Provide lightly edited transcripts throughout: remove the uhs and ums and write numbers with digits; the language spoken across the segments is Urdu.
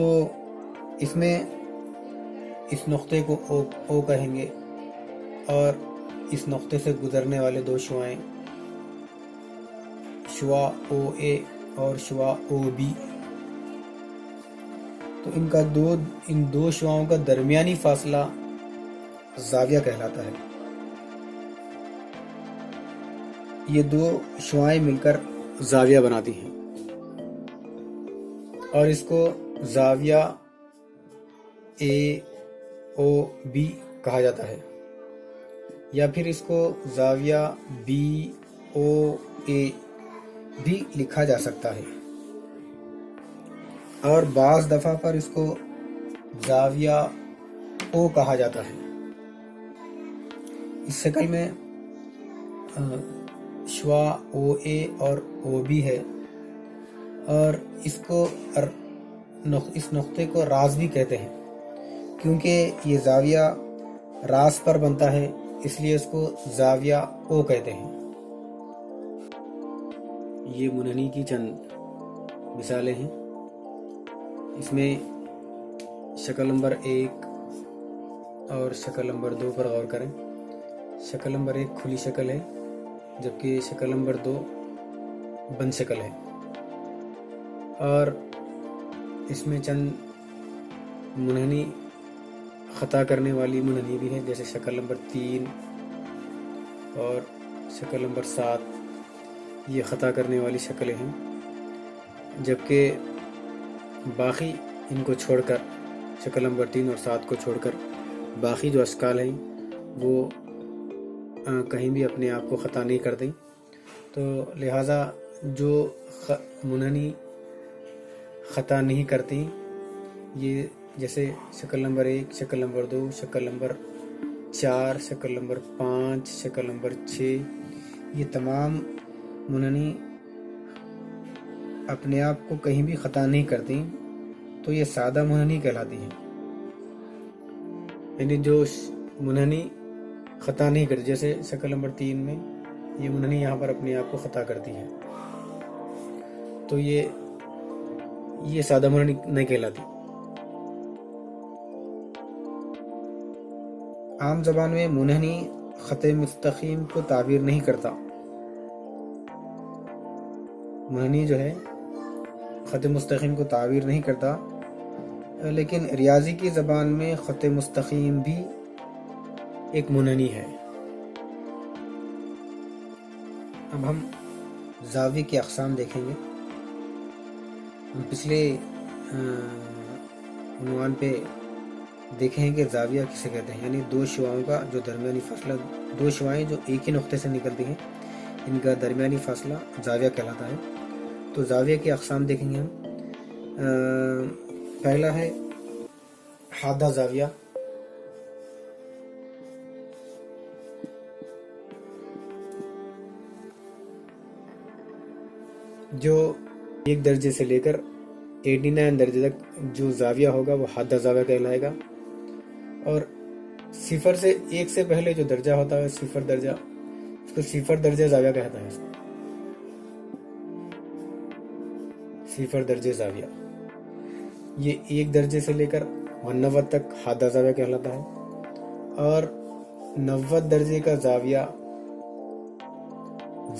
تو اس میں اس نقطے کو او کہیں گے، اور اس نقطے سے گزرنے والے دو شعاعیں شعاع او اے اور شعاع او بی، تو ان دو شعاعوں کا درمیانی فاصلہ زاویہ کہلاتا ہے۔ یہ دو شعاعیں مل کر زاویہ بناتی ہیں، اور اس کو زاویہ اے او بی کہا جاتا ہے، یا پھر اس کو زاویہ بی او اے بھی لکھا جا سکتا ہے، اور بعض دفعہ پر اس کو زاویہ او کہا جاتا ہے۔ اس شکل میں شعاع او اے اور او بی ہے، اور اس نقطے کو راس بھی کہتے ہیں، کیونکہ یہ زاویہ راس پر بنتا ہے، اس لیے اس کو زاویہ او کہتے ہیں۔ یہ منحنی کی چند مثالیں ہیں۔ اس میں شکل نمبر 1 اور شکل نمبر 2 پر غور کریں۔ شکل نمبر 1 کھلی شکل ہے، جبکہ شکل نمبر 2 بند شکل ہے، اور اس میں چند منحنی خطا کرنے والی منحنی بھی ہے، جیسے شکل نمبر 3 اور شکل نمبر 7، یہ خطا کرنے والی شکلیں ہیں، جبکہ باقی ان کو چھوڑ کر، شکل نمبر 3 اور 7 کو چھوڑ کر باقی جو اشکال ہیں وہ کہیں بھی اپنے آپ کو خطا نہیں کرتے۔ تو لہٰذا جو منحنی خطا نہیں کرتی، یہ جیسے شکل نمبر 1، شکل نمبر 2، شکل نمبر 4، شکل نمبر 5، شکل نمبر 6، یہ تمام منحنی اپنے آپ کو کہیں بھی خطا نہیں کرتی، تو یہ سادہ منحنی کہلاتی ہیں۔ یعنی جو منحنی خطا نہیں کرتی، جیسے شکل نمبر 3 میں یہ منحنی یہاں پر اپنے آپ کو خطا کرتی ہے، تو یہ سادہ منحنی نہیں کہلاتی۔ عام زبان میں منحنی خط مستقیم کو تعبیر نہیں کرتا۔ منحنی جو ہے خط مستقیم کو تعبیر نہیں کرتا، لیکن ریاضی کی زبان میں خط مستقیم بھی ایک منحنی ہے۔ اب ہم زاویے کی اقسام دیکھیں گے۔ ہم پچھلے عنوان پہ دیکھیں کہ زاویہ کسے کہتے ہیں، یعنی دو شعاعوں کا جو درمیانی فاصلہ، دو شعاعیں جو ایک ہی نقطے سے نکلتی ہیں، ان کا درمیانی فاصلہ زاویہ کہلاتا ہے۔ تو زاویہ کی اقسام دیکھیں گے ہم۔ پہلا ہے حادہ زاویہ، جو 1 درجے سے لے کر 89 درجے تک جو زاویہ ہوگا وہ حادہ زاویہ کہلائے گا، اور 0 سے 1 سے پہلے جو درجہ ہوتا ہے 0 درجہ، اس کو 0 درجہ زاویہ کہتا ہے۔ 0 درجے زاویہ یہ 1 درجے سے لے کر 90 تک حادہ زاویہ کہلاتا ہے، اور 90 درجے کا زاویہ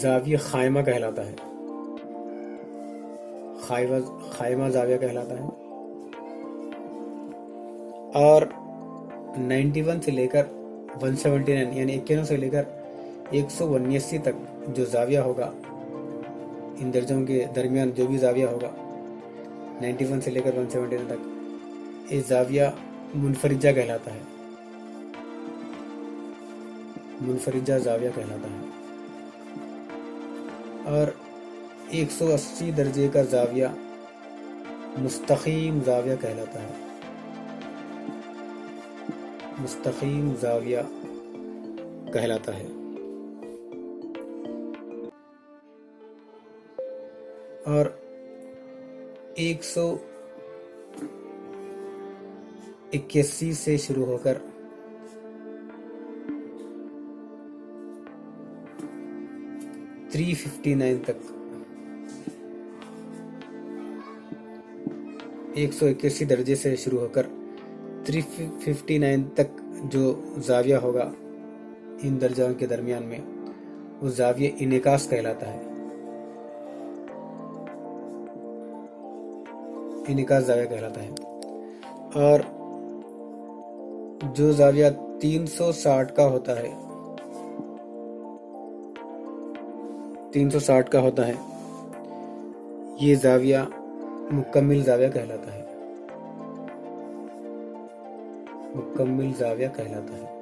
زاویہ خائمہ کہلاتا ہے، خائمہ زاویہ کہلاتا ہے، اور 91 سے لے کر 179 یعنی 91 سے لے کر 179 تک جو زاویہ ہوگا، ان درجوں کے درمیان جو بھی زاویہ ہوگا 91 سے لے کر 179 تک، یہ زاویہ منفرجہ کہلاتا ہے، منفرجہ زاویہ کہلاتا ہے، اور 180 درجے کا زاویہ مستقیم زاویہ کہلاتا ہے، مستقیم زاویہ کہلاتا ہے، اور 181 سے شروع ہو کر 359 تک 181 درجے سے شروع ہو کر 359 تک جو زاویہ ہوگا ان درجوں کے درمیان میں، وہ زاویہ انعکاس کہلاتا ہے، انعکاس زاویہ کہلاتا ہے۔ اور جو زاویہ 360 کا ہوتا ہے، 360 کا ہوتا ہے، یہ زاویہ مکمل زاویہ کہلاتا ہے، مکمل زاویہ کہلاتا ہے۔